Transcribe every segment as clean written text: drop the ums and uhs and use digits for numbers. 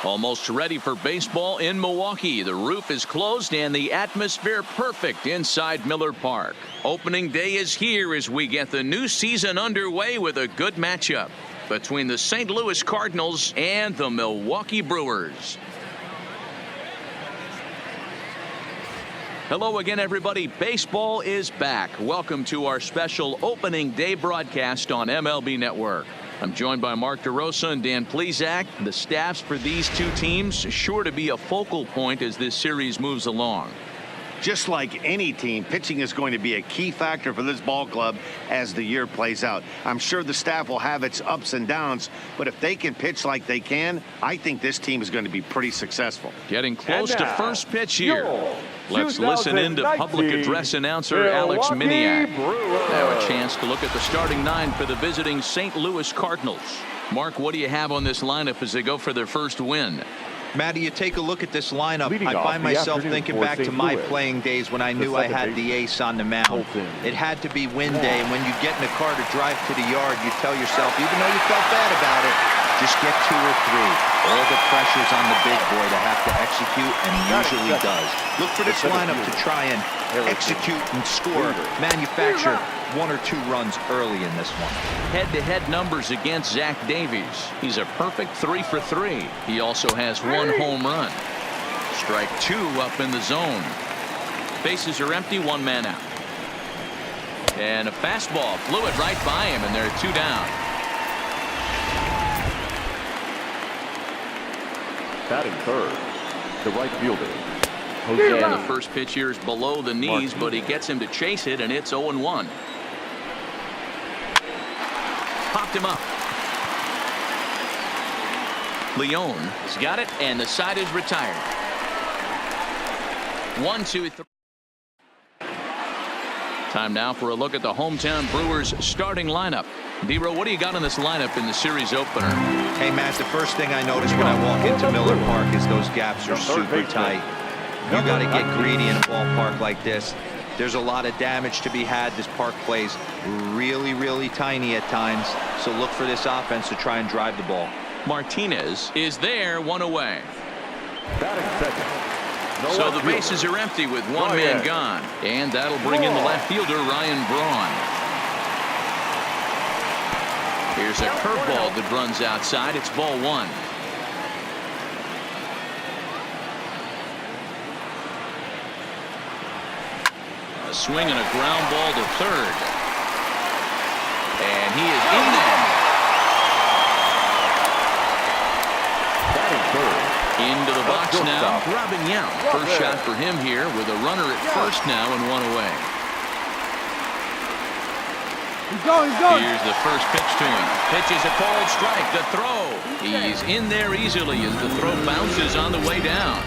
Almost ready for baseball in Milwaukee. The roof is closed and the atmosphere perfect inside Miller Park. Opening day is here as we get the new season underway with a good matchup between the St. Louis Cardinals and the Milwaukee Brewers. Hello again, everybody. Baseball is back. Welcome to our special opening day broadcast on MLB Network. I'm joined by Mark DeRosa and Dan Plesac. The staffs for these two teams are sure to be a focal point as this series moves along. Just like any team, pitching is going to be a key factor for this ball club as the year plays out. I'm sure the staff will have its ups and downs, but if they can pitch like they can, I think this team is going to to be pretty successful. Getting close to first pitch here. Let's listen in to public address announcer Alex Miniak. Now a chance to look at the starting nine for the visiting St. Louis Cardinals. Mark, what do you have on this lineup as they go for their first win? Matty, you take a look at this lineup. I find myself thinking back to my playing days when I knew I had the ace on the mound. It had to be win day, and when you get in the car to drive to the yard, you tell yourself, even though you felt bad about it, just get 2 or 3. All the pressure's on the big boy to have to execute, and he usually does. Look for this lineup to try and execute and score, manufacture 1 or 2 runs early in this one. Head-to-head numbers against Zach Davies. He's a perfect 3 for 3. He also has 1 home run. Strike 2 up in the zone. Bases are empty, 1 man out. And a fastball flew it right by him, and there are 2 down. Batting third, the right fielder. And the first pitch here is below the knees, but he gets him to chase it, and it's 0-1. Popped him up. Leon has got it, and the side is retired. 1-2-3. Time now for a look at the hometown Brewers starting lineup. D-Row, what do you got on this lineup in the series opener? Hey, Matt, the first thing I notice when I walk into Miller Park is those gaps are super tight. You got to get greedy in a ballpark like this. There's a lot of damage to be had. This park plays really, really tiny at times. So look for this offense to try and drive the ball. Martinez is there, 1 away. Batting second. So the bases are empty with 1 man gone. And that'll bring in the left fielder, Ryan Braun. Here's a curveball that runs outside. It's ball 1. A swing and a ground ball to third. And he is in there. Batting third. Into the box now, Robin Yount. First shot for him here with a runner at first now and 1 away. He's going. Here's the first pitch to him. Pitch is a called strike. The throw. He's in there easily as the throw bounces on the way down.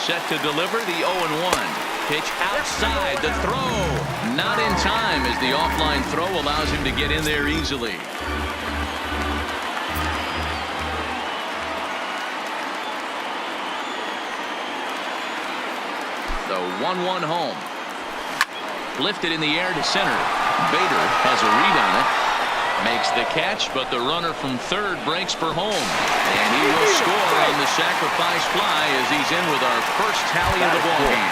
Set to deliver the 0-1. Pitch outside, the throw. Not in time as the offline throw allows him to get in there easily. The 1-1 home. Lifted in the air to center. Bader has a read on it. Makes the catch, but the runner from third breaks for home. And he will score on the sacrifice fly as he's in with our first tally of the ballgame.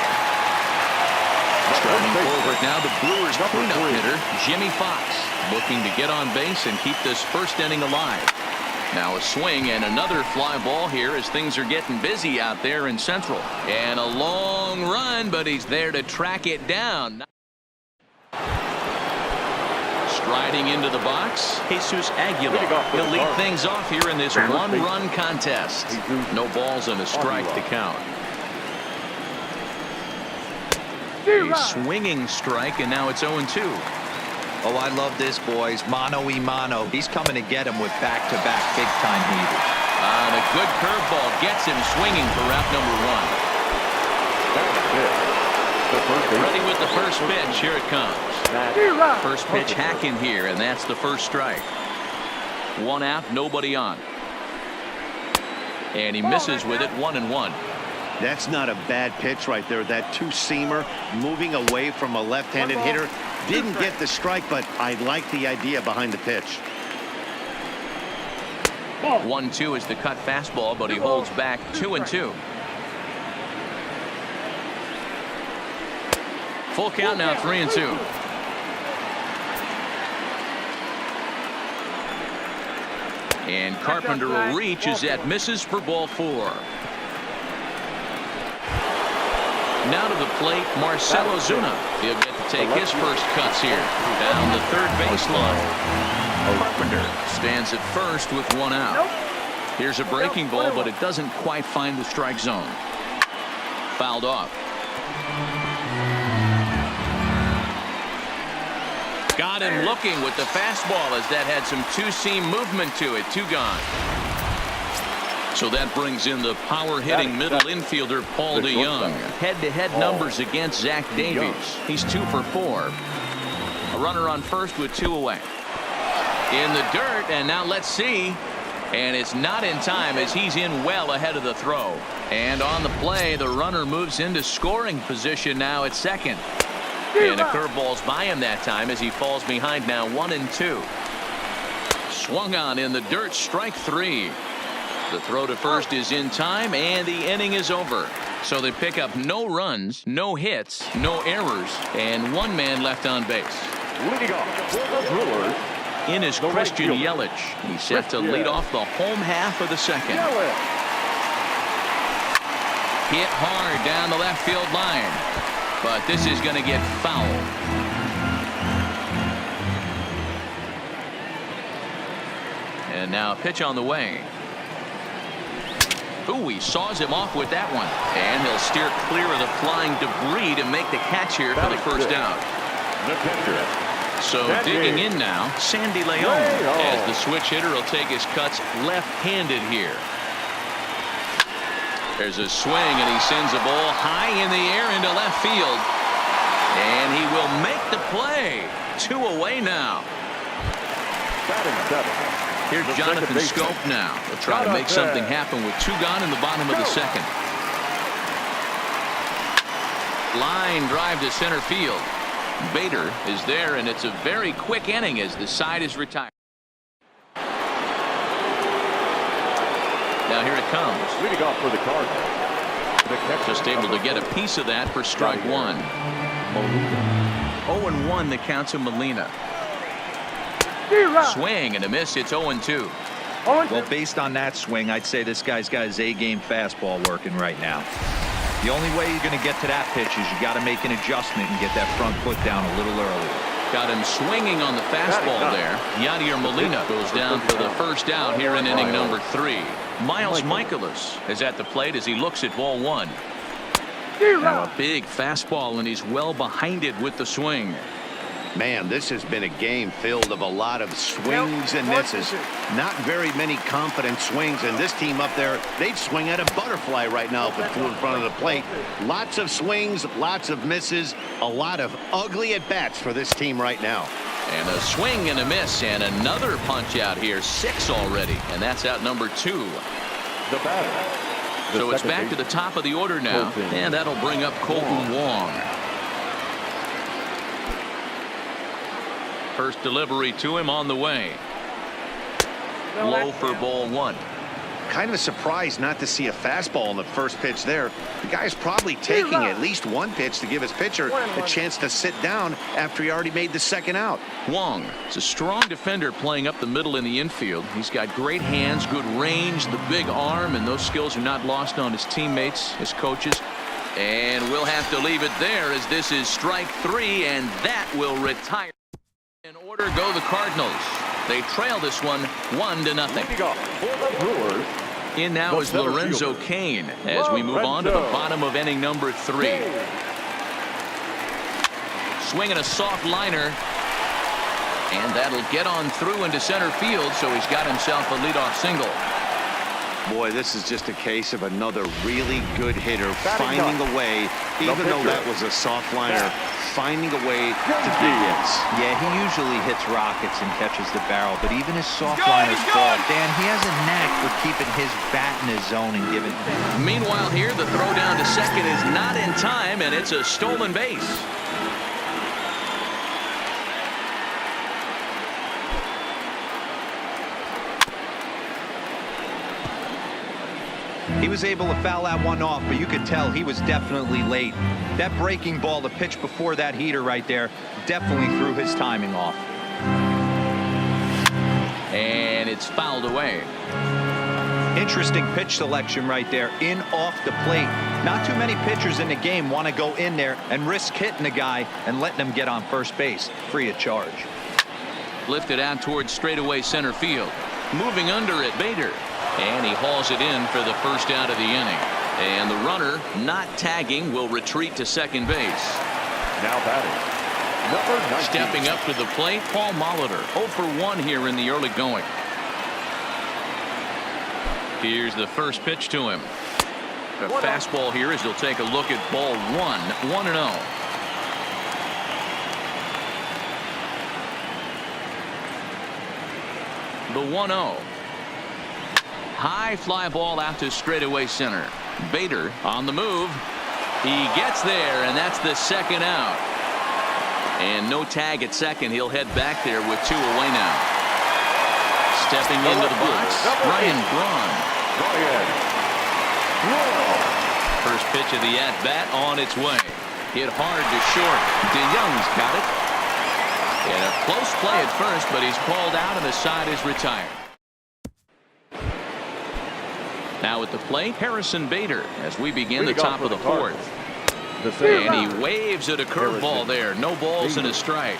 Starting forward now, the Brewers cleanup hitter, Jimmy Fox, looking to get on base and keep this first inning alive. Now a swing and another fly ball here as things are getting busy out there in Central. And a long run, but he's there to track it down. Striding into the box, Jesus Aguilar. He'll lead things off here in this 1-run contest. No balls and a strike to count. A swinging strike, and now it's 0-2. Oh, I love this, boys. Mano-y-mano. He's coming to get him with back-to-back big-time heaters. And a good curveball gets him swinging for route number 1. Ready with the first pitch. Here it comes. First pitch hacking here, and that's the first strike. 1 out, nobody on. And he misses with it, 1-1. That's not a bad pitch right there. That 2-seamer moving away from a left-handed hitter. Didn't get the strike, but I like the idea behind the pitch. 1-2 is the cut fastball, but he holds back 2-2. Full count now, 3-2. And Carpenter will reach as that misses for ball 4. Now to the plate, Marcell Ozuna. He'll get to take his first cuts here. Down the third baseline. Carpenter stands at first with 1 out. Here's a breaking ball, but it doesn't quite find the strike zone. Fouled off. Got him looking with the fastball as that had some two-seam movement to it. 2 gone. So that brings in the power-hitting middle infielder Paul DeYoung. Head-to-head numbers against Zach Davies. He's 2 for 4. A runner on first with 2 away. In the dirt, and now let's see. And it's not in time as he's in well ahead of the throw. And on the play, the runner moves into scoring position now at second. And a curveball's by him that time as he falls behind now 1-2. Swung on in the dirt, strike 3. The throw to first is in time, and the inning is over. So they pick up no runs, no hits, no errors, and 1 man left on base. Leading off for the Brewers, in is Christian Yelich. He's set to lead off the home half of the second. Hit hard down the left field line. But this is going to get foul. And now a pitch on the way. Ooh, he saws him off with that one. And he'll steer clear of the flying debris to make the catch here for the first out. the pitcher. So digging in now, Sandy Leon, as the switch hitter will take his cuts left-handed here. There's a swing, and he sends a ball high in the air into left field. And he will make the play. 2 away now. Batting 7. Here's Jonathan Scope now. He'll try to make something happen with 2 gone in the bottom of the second. Line drive to center field. Bader is there, and it's a very quick inning as the side is retired. Now here it comes. Leading off for the Cardinals. Just able to get a piece of that for strike 1. 0-1 the count to Molina. Swing and a miss. It's 0-2. Well, based on that swing, I'd say this guy's got his A-game fastball working right now. The only way you're going to get to that pitch is you got to make an adjustment and get that front foot down a little earlier. Got him swinging on the fastball there. Yadier Molina goes down for the first out here in inning number 3. Miles Michaelis is at the plate as he looks at ball 1. Now a big fastball, and he's well behind it with the swing. Man, this has been a game filled of a lot of swings and misses. Not very many confident swings, and this team up there, they'd swing at a butterfly right now if it flew in front of the plate. Lots of swings, lots of misses, a lot of ugly at-bats for this team right now. And a swing and a miss, and another punch out here. 6 already, and that's out number 2. The batter. So it's back to the top of the order now, and that'll bring up Colton Wong. First delivery to him on the way. Low for ball 1. Kind of surprised not to see a fastball in the first pitch there. The guy's probably taking at least one pitch to give his pitcher a chance to sit down after he already made the second out. Wong is a strong defender playing up the middle in the infield. He's got great hands, good range, the big arm, and those skills are not lost on his teammates, his coaches. And we'll have to leave it there as this is strike 3, and that will retire. In order go the Cardinals. They trail this one 1-0. Leading off for the Brewers. In now is Lorenzo Cain as we move on to the bottom of inning number 3. Swinging a soft liner. And that'll get on through into center field, so he's got himself a leadoff single. Boy, this is just a case of another really good hitter finding a way, even though that was a soft liner, finding a way to get hits. Yeah, he usually hits rockets and catches the barrel, but even his soft liners fall. Dan, he has a knack for keeping his bat in his zone and giving. Meanwhile here, the throw down to second is not in time, and it's a stolen base. He was able to foul that one off, but you could tell he was definitely late. That breaking ball, the pitch before that heater right there, definitely threw his timing off. And it's fouled away. Interesting pitch selection right there, in off the plate. Not too many pitchers in the game want to go in there and risk hitting a guy and letting him get on first base free of charge. Lifted out towards straightaway center field. Moving under it, Bader. And he hauls it in for the first out of the inning. And the runner, not tagging, will retreat to second base. Now batting, number 19. Stepping up to the plate, Paul Molitor. 0 for 1 here in the early going. Here's the first pitch to him. A fastball here as he'll take a look at ball 1-0. The 1-0. High fly ball out to straightaway center. Bader on the move. He gets there, and that's the second out. And no tag at second. He'll head back there with 2 away now. Stepping into the box, Ryan Braun. First pitch of the at-bat on its way. Hit hard to short. DeYoung's got it. And a close play at first, but he's called out and the side is retired. Now at the plate, Harrison Bader as we begin the top of the fourth. And he waves at a curveball there. No balls and a strike.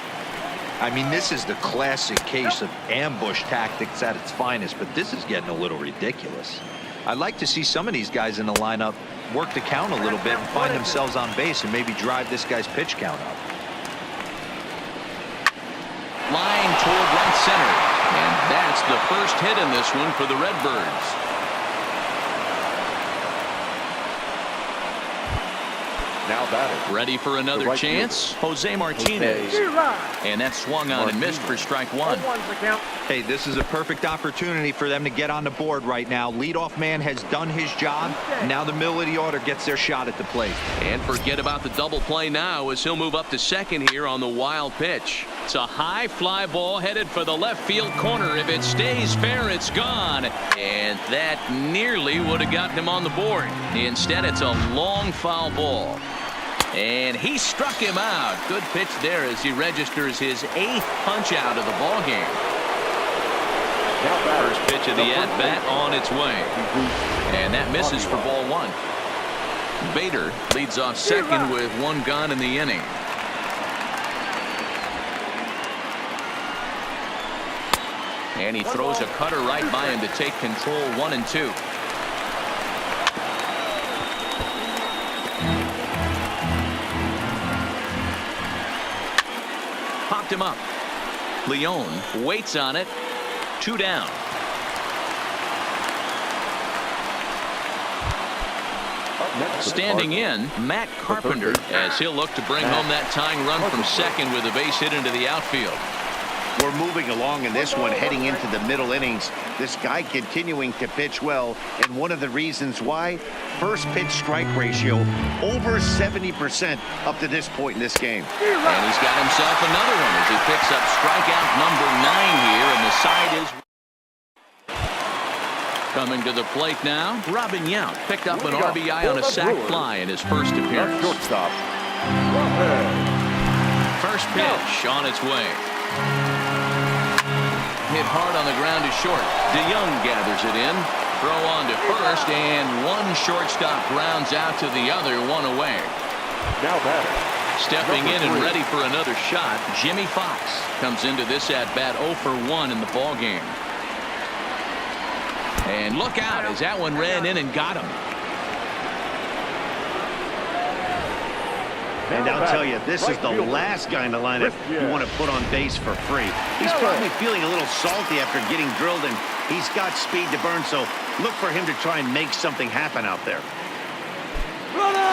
I mean, this is the classic case of ambush tactics at its finest, but this is getting a little ridiculous. I'd like to see some of these guys in the lineup work the count a little bit and find themselves on base and maybe drive this guy's pitch count up. Line toward right center. And that's the first hit in this one for the Redbirds. Now batting. Ready for another chance. Jose Martinez. And that swung on and missed for strike 1. Hey, this is a perfect opportunity for them to get on the board right now. Leadoff man has done his job. Now the middle of the order gets their shot at the plate. And forget about the double play now as he'll move up to second here on the wild pitch. It's a high fly ball headed for the left field corner. If it stays fair, it's gone. And that nearly would have gotten him on the board. Instead, it's a long foul ball. And he struck him out. Good pitch there as he registers his 8th punch out of the ball game. First pitch of the at-bat on its way. And that misses for ball 1. Bader leads off second with 1 gone in the inning. And he throws a cutter right by him to take control 1-2. Popped him up. Leone waits on it. 2 down. Standing in, Matt Carpenter as he'll look to bring home that tying run from second with a base hit into the outfield. We're moving along in this one, heading into the middle innings. This guy continuing to pitch well, and one of the reasons why, first pitch strike ratio over 70% up to this point in this game. And he's got himself another one as he picks up strikeout number 9 here, and the side is coming to the plate now. Robin Yount picked up an RBI on a sac fly in his first appearance. Shortstop. First pitch on its way. Hit hard on the ground to short. DeYoung gathers it in. Throw on to first, and one shortstop grounds out to the other, 1 away. Now batting. Stepping in and ready for another shot, Jimmy Fox comes into this at-bat 0 for 1 in the ball game. And look out as that one ran in and got him. And I'll tell you, this is the last guy in the lineup you want to put on base for free. He's probably feeling a little salty after getting drilled, and he's got speed to burn, so look for him to try and make something happen out there.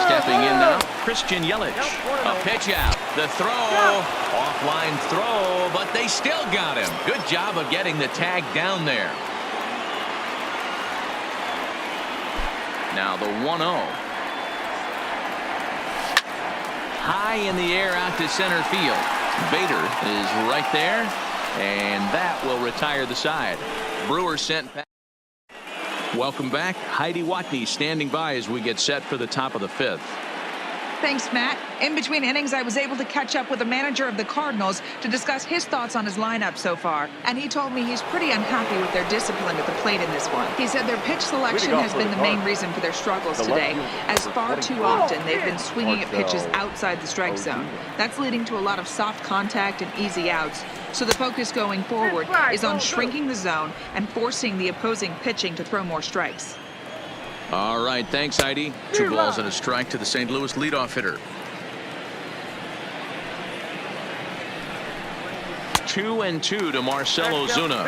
Stepping in now, Christian Yelich. A pitch out. The throw. Offline throw, but they still got him. Good job of getting the tag down there. Now the 1-0. High in the air out to center field. Bader is right there, and that will retire the side. Brewers sent back. Welcome back. Heidi Watney standing by as we get set for the top of the 5th. Thanks, Matt. In between innings, I was able to catch up with the manager of the Cardinals to discuss his thoughts on his lineup so far. And he told me he's pretty unhappy with their discipline at the plate in this one. He said their pitch selection has been the main reason for their struggles today, as far too often they've been swinging at pitches outside the strike zone. That's leading to a lot of soft contact and easy outs. So the focus going forward is on shrinking the zone and forcing the opposing pitching to throw more strikes. All right, thanks, Heidi. 2 balls and a strike to the St. Louis leadoff hitter. 2-2 to Marcell Ozuna.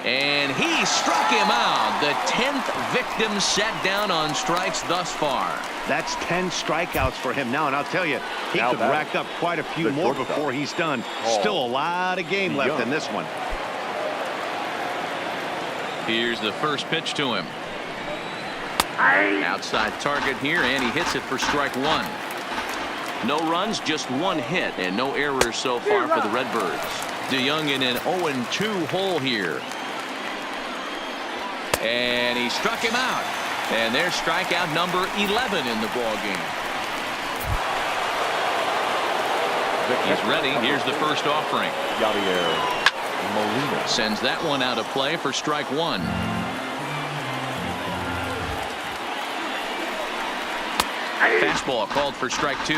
And he struck him out. The 10th victim set down on strikes thus far. That's 10 strikeouts for him now, and I'll tell you, he could rack up quite a few more before he's done. Still a lot of game left in this one. Here's the first pitch to him. Outside target here, and he hits it for strike 1. No runs, just 1 hit, and no errors so far for the Redbirds. DeYoung in an 0-2 hole here. And he struck him out. And there's strikeout number 11 in the ballgame. He's ready. Here's the first offering. Molina sends that one out of play for strike 1. Fastball called for strike 2.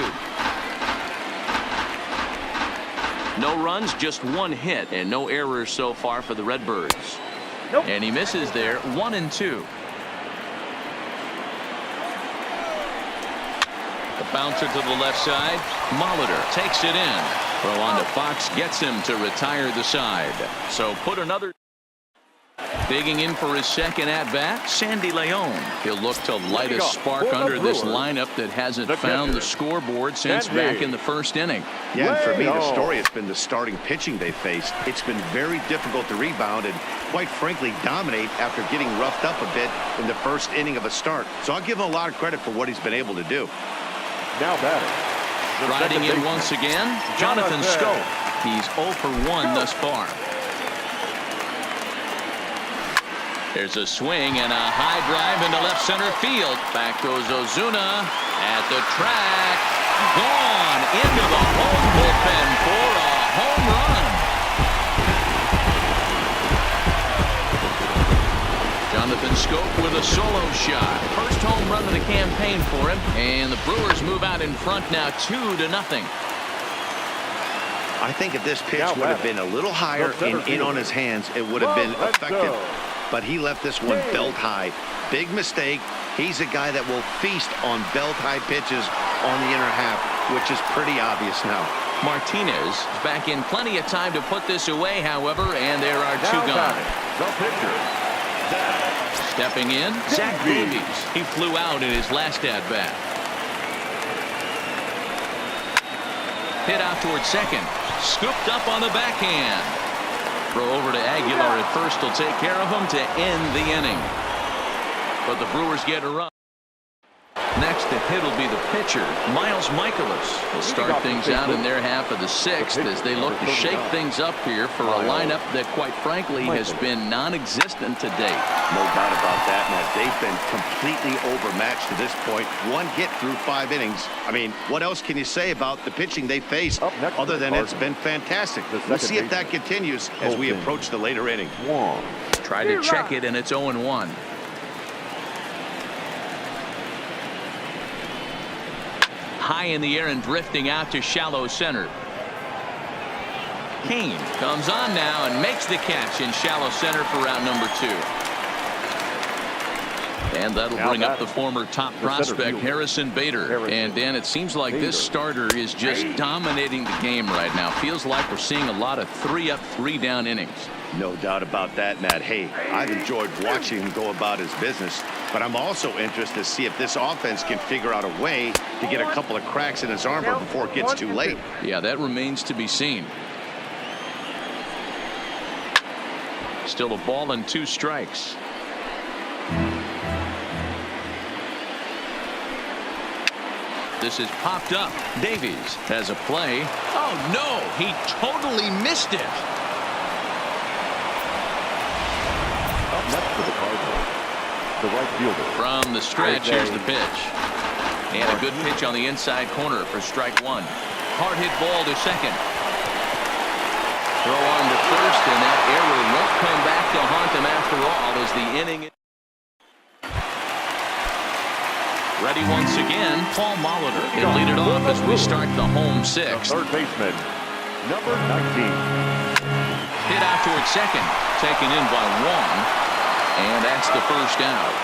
No runs, just 1 hit, and no errors so far for the Redbirds. And he misses there, 1-2. The bouncer to the left side. Molitor takes it in. Throw on to Fox gets him to retire the side. So put another. Digging in for his second at-bat, Sandy Leon. He'll look to light a spark under this lineup that hasn't found the scoreboard since back in the first inning. Yeah, and for me, the story has been the starting pitching they faced. It's been very difficult to rebound and, quite frankly, dominate after getting roughed up a bit in the first inning of a start. So I'll give him a lot of credit for what he's been able to do. Now batting. Riding in once again, Jonathan Scope. He's 0 for 1 thus far. There's a swing and a high drive into left center field. Back goes Ozuna at the track. Gone into the home bullpen for a home run. Jonathan Scope with a solo shot. First home run of the campaign for him. And the Brewers move out in front now 2-0. I think if this pitch would have been a little higher and in on his hands, it would have been effective. But he left this one belt high. Big mistake. He's a guy that will feast on belt high pitches on the inner half, which is pretty obvious now. Martinez is back in plenty of time to put this away, however, and there are 2 gone. The pitcher. Stepping in, Zach Davies. He flew out in his last at-bat. Hit out towards second. Scooped up on the backhand. Throw over to Aguilar at first will take care of him to end the inning. But the Brewers get a run. Next to hit will be the pitcher, Miles Michaelis. Will start things out in their half of the 6th as they look to shake things up here for a lineup that, quite frankly, has been non-existent to date. No doubt about that, Matt. They've been completely overmatched to this point. 1 hit through 5 innings. I mean, what else can you say about the pitching they faced other than it's been fantastic? We'll see if that continues as we approach the later inning. Try to check it, and it's 0-1. High in the air and drifting out to shallow center. Kane comes on now and makes the catch in shallow center for round number 2. And that'll bring up the former top prospect Harrison Bader. And Dan, it seems like this starter is just dominating the game right now. Feels like we're seeing a lot of 3-up, 3-down innings. No doubt about that, Matt. Hey, I've enjoyed watching him go about his business, but I'm also interested to see if this offense can figure out a way to get a couple of cracks in his armor before it gets too late. Yeah, that remains to be seen. Still a ball and 2 strikes. This is popped up. Davies has a play. Oh, no, he totally missed it. the right fielder. From the stretch, here's the pitch. And a good pitch on the inside corner for strike one. Hard hit ball to second. Throw on to first, and that error won't come back to haunt him after all as the inning. Ready once again, Paul Molitor. He'll lead it off as we start the home sixth. Third baseman, number 19. Hit out towards second, taken in by Wong, and that's the first out.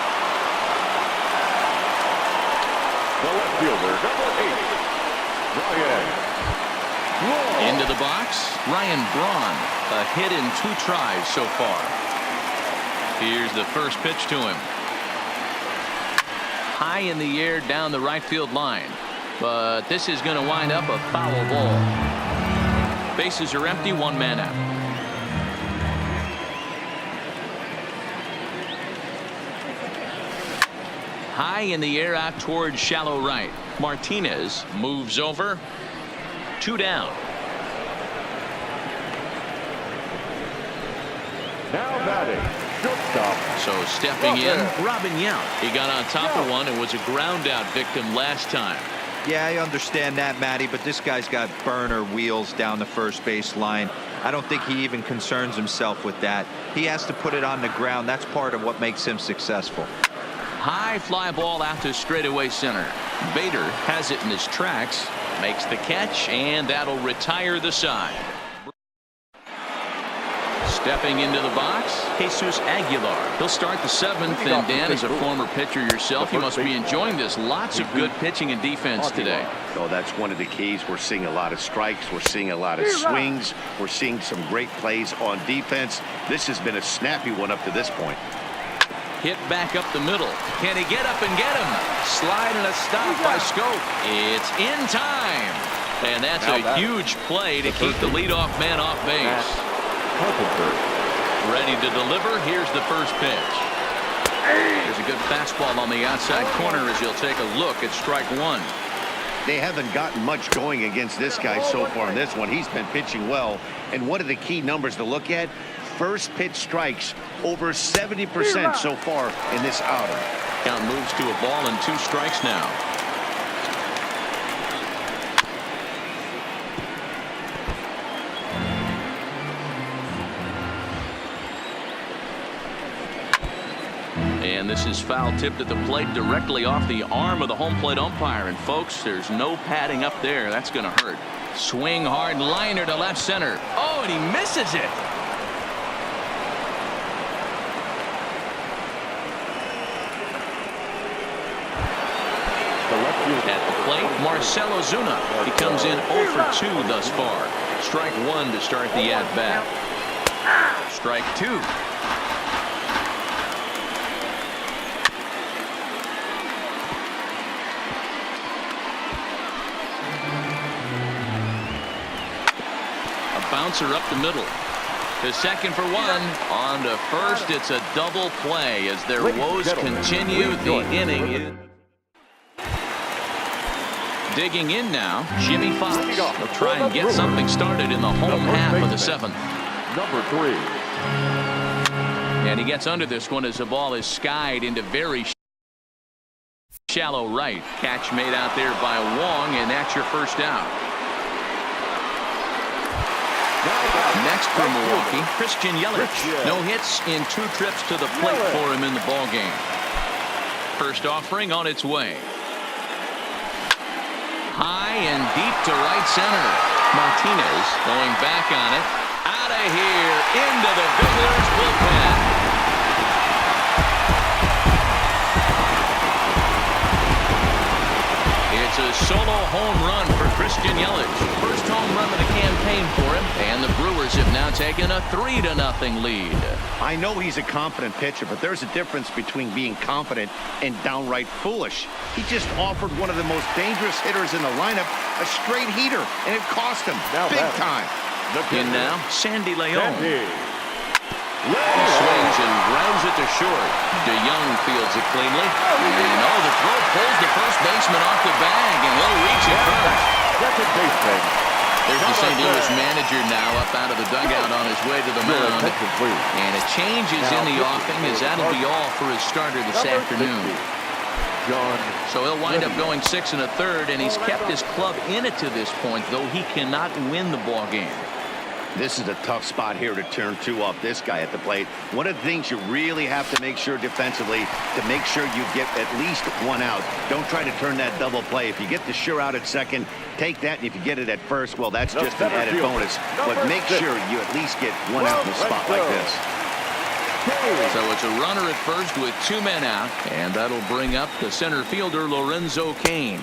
The left fielder, number 8, Ryan. Into the box, Ryan Braun. A hit in 2 tries so far. Here's the first pitch to him. High in the air down the right field line. But this is going to wind up a foul ball. Bases are empty, 1 man out. High in the air out towards shallow right. Martinez moves over. 2 down. Now batting, shortstop. So stepping in, Robin Yount. He got on top of one and was a ground out victim last time. Yeah, I understand that, Matty, but this guy's got burner wheels down the first base line. I don't think he even concerns himself with that. He has to put it on the ground. That's part of what makes him successful. High fly ball out to straightaway center. Bader has it in his tracks, makes the catch, and that'll retire the side. Stepping into the box, Jesus Aguilar. He'll start the 7th, and Dan, as a former pitcher yourself, you must be enjoying this. Lots of good pitching and defense today. Oh, that's one of the keys. We're seeing a lot of strikes. We're seeing a lot of swings. We're seeing some great plays on defense. This has been a snappy one up to this point. Hit back up the middle. Can he get up and get him? Slide and a stop by Scope. It's in time. And that's a huge play to keep the leadoff man off base. Ready to deliver. Here's the first pitch. There's a good fastball on the outside corner as he'll take a look at strike one. They haven't gotten much going against this guy so far in this one. He's been pitching well. And one of the key numbers to look at, first pitch strikes over 70% so far in this outing. Count moves to a ball and 2 strikes now. And this is foul tipped at the plate directly off the arm of the home plate umpire. And folks, there's no padding up there. That's going to hurt. Swing hard liner to left center. Oh, and he misses it. At the plate, Marcell Ozuna. He comes in 0 for 2 thus far. Strike 1 to start the at-bat. Strike 2. A bouncer up the middle. To second for 1. On to first. It's a double play as their woes continue. The inning is... Digging in now, Jimmy Fox. He'll try and get something started in the home half of the 7th. Number 3. And he gets under this one as the ball is skied into very shallow right. Catch made out there by Wong, and that's your first out. Next for Milwaukee, Christian Yelich. No hits in 2 trips to the plate for him in the ballgame. First offering on its way. High and deep to right center. Martinez going back on it. Out of here into the Brewers bullpen. It's a solo home run for Christian Yelich. First home run of the campaign for him, and the Brewers have now taken a 3-0 lead. I know he's a confident pitcher, but there's a difference between being confident and downright foolish. He just offered one of the most dangerous hitters in the lineup a straight heater, and it cost him big time. In now, Sandy Leon. He swings and grounds it to short. DeYoung fields it cleanly. And the throw pulls the first baseman off the bag, and he'll reach it first. Second baseman, There's the St. Louis manager now up out of the dugout on his way to the mound. And a change is in the offing, as that'll be all for his starter this afternoon. So he'll wind up going 6 1/3, and he's kept his club in it to this point, though he cannot win the ball game. This is a tough spot here to turn 2 off this guy at the plate. One of the things you really have to make sure defensively, to make sure you get at least 1 out. Don't try to turn that double play. If you get the sure out at second, take that, and if you get it at first, well, that's just an added bonus. But make sure you at least get 1 out in a spot like this. So it's a runner at first with 2 men out, and that'll bring up the center fielder, Lorenzo Cain.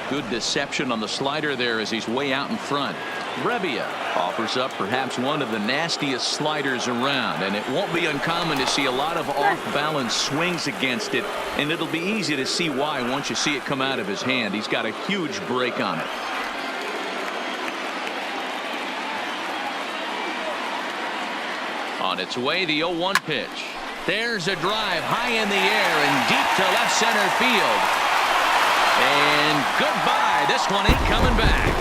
Good deception on the slider there as he's way out in front. Brebbia offers up perhaps one of the nastiest sliders around, and it won't be uncommon to see a lot of off-balance swings against it, and it'll be easy to see why once you see it come out of his hand. He's got a huge break on it. On its way, the 0-1 pitch. There's a drive high in the air and deep to left center field. And goodbye. This one ain't coming back.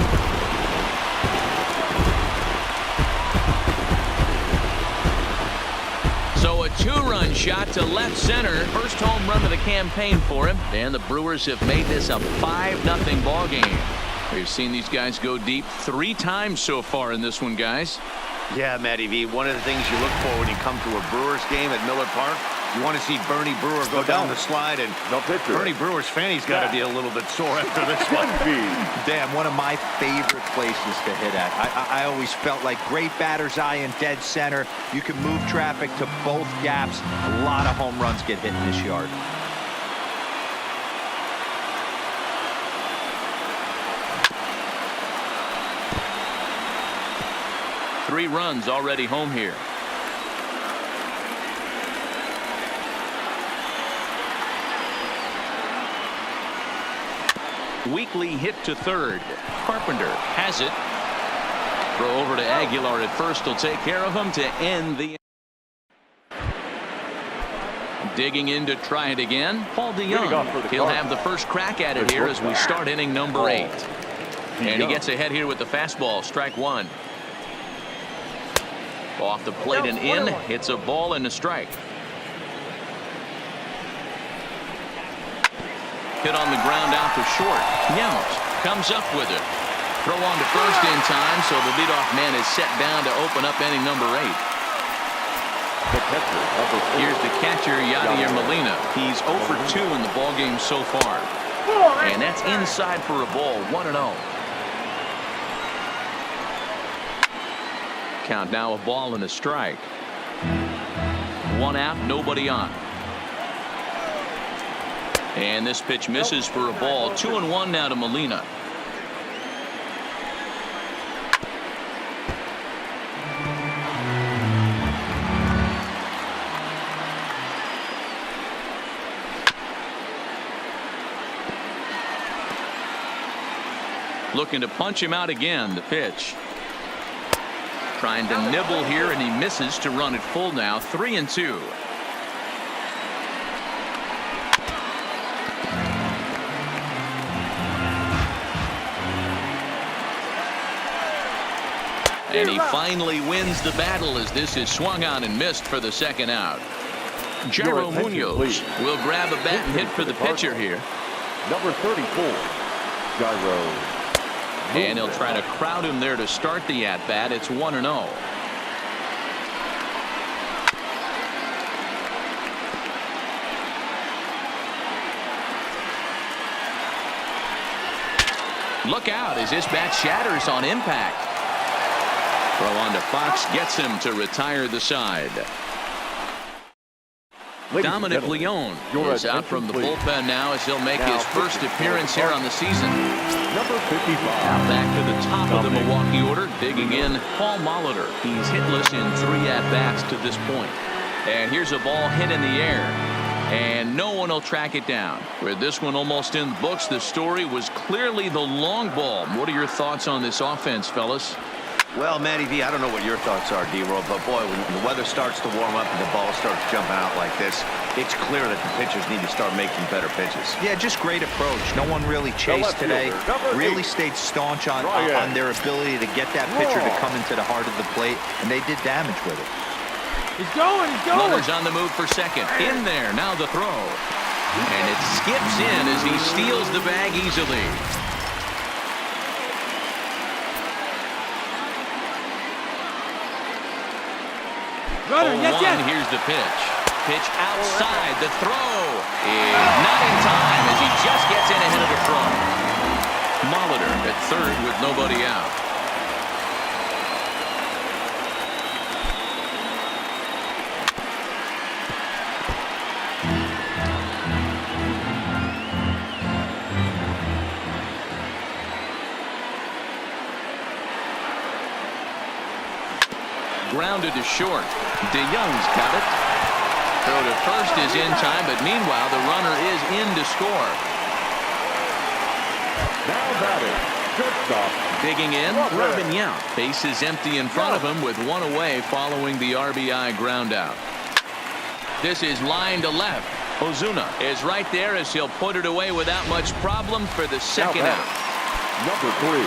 So a 2-run shot to left center. First home run of the campaign for him. And the Brewers have made this a 5-0 ball game. We've seen these guys go deep 3 times so far in this one, guys. Yeah, Matty V, one of the things you look for when you come to a Brewers game at Miller Park, you want to see Bernie Brewer go down the slide, and Bernie Brewer's fanny's got to be a little bit sore after this one. Damn, one of my favorite places to hit at. I always felt like great batter's eye in dead center. You can move traffic to both gaps. A lot of home runs get hit in this yard. Three runs already home here. Weekly hit to third. Carpenter has it. Throw over to Aguilar at first. Will take care of him to end the. Digging in to try it again. Paul DeYoung. He'll have the first crack at it here as we start inning number 8. And he gets ahead here with the fastball. Strike 1. Off the plate and in. It's a ball and a strike. Hit on the ground out to short. Yount comes up with it. Throw on to first in time, so the leadoff man is set down to open up inning number 8. Here's the catcher, Yadier Molina. He's 0 for 2 in the ballgame so far. And that's inside for a ball, 1-0. Count now, a ball and a strike. 1 out, nobody on. And this pitch misses for a ball. 2-1 now to Molina. Looking to punch him out again. The pitch. Trying to nibble here, and he misses to run it full now. 3-2. And he finally wins the battle as this is swung on and missed for the second out. Jairo Munoz will grab a bat and hit for the pitcher here. Number 34, Jairo. And he'll try to crowd him there to start the at-bat. It's 1-0. Look out as this bat shatters on impact. Throw on to Fox gets him to retire the side. Dominic Leone is out from the bullpen now as he'll make his first appearance here on the season. Number 55. Now back to the top of the Milwaukee order, digging in Paul Molitor. He's hitless in 3 at-bats to this point. And here's a ball hit in the air. And no one will track it down. With this one almost in the books, the story was clearly the long ball. What are your thoughts on this offense, fellas? Well, Matty V, I don't know what your thoughts are, D-Roll, but boy, when the weather starts to warm up and the ball starts jumping out like this, It's clear that the pitchers need to start making better pitches. Yeah, just great approach. No one really chased today. Really stayed staunch on their ability to get that pitcher to come into the heart of the plate, and they did damage with it. He's going. Runners on the move for second. In there, now the throw. And it skips in as he steals the bag easily. Runner, yes. Here's the pitch. Pitch outside. The throw is not in time as he just gets in ahead of the throw. Molitor at third with nobody out. Grounded to short. DeYoung's got it. Throw to first is in time, but meanwhile the runner is in to score. Now batting, shortstop. Digging in, Robin Yount. Base is empty in front of him with one away following the RBI ground out. This is line to left. Ozuna is right there as he'll put it away without much problem for the second out. Number 3.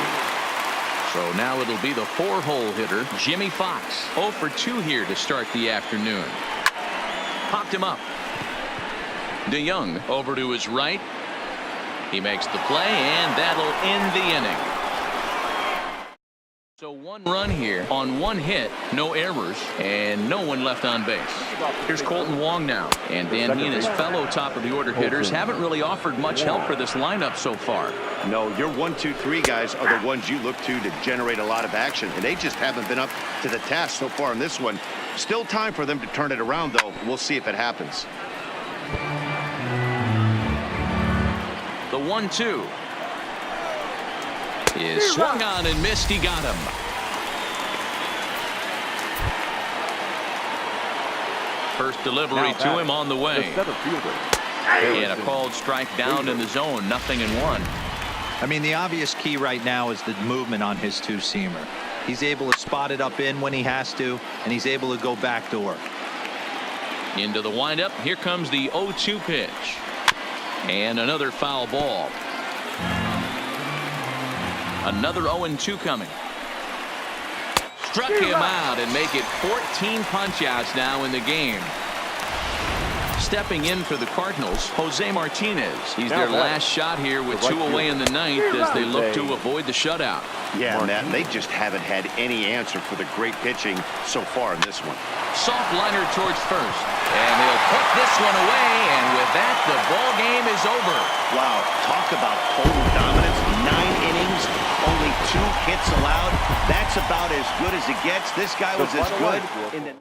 So now it'll be the 4-hole hitter, Jimmy Fox. 0 for 2 here to start the afternoon. Popped him up. DeYoung over to his right. He makes the play, and that'll end the inning. So 1 run here on 1 hit, no errors, and no one left on base. Here's Colton Wong now, and Dan he and his fellow top-of-the-order hitters haven't really offered much help for this lineup so far. No, your 1, 2, 3 guys are the ones you look to generate a lot of action, and they just haven't been up to the task so far in this one. Still time for them to turn it around, though. We'll see if it happens. The 1-2 is swung on and missed. He got him. First delivery to him on the way. And a called strike down in the zone. 0-1. I mean, the obvious key right now is the movement on his two-seamer. He's able to spot it up in when he has to, and he's able to go backdoor. Into the windup. Here comes the 0-2 pitch. And another foul ball. Another 0-2 coming. Struck him out and make it 14 punch-outs now in the game. Stepping in for the Cardinals, Jose Martinez. He's their last shot here with 2 away in the 9th as they look to avoid the shutout. Yeah, Matt, they just haven't had any answer for the great pitching so far in this one. Soft liner towards first. And he'll put this one away, and with that, the ball game is over. Wow, talk about total dominance. 9 innings, only 2 hits allowed. That's about as good as it gets. This guy was as good in the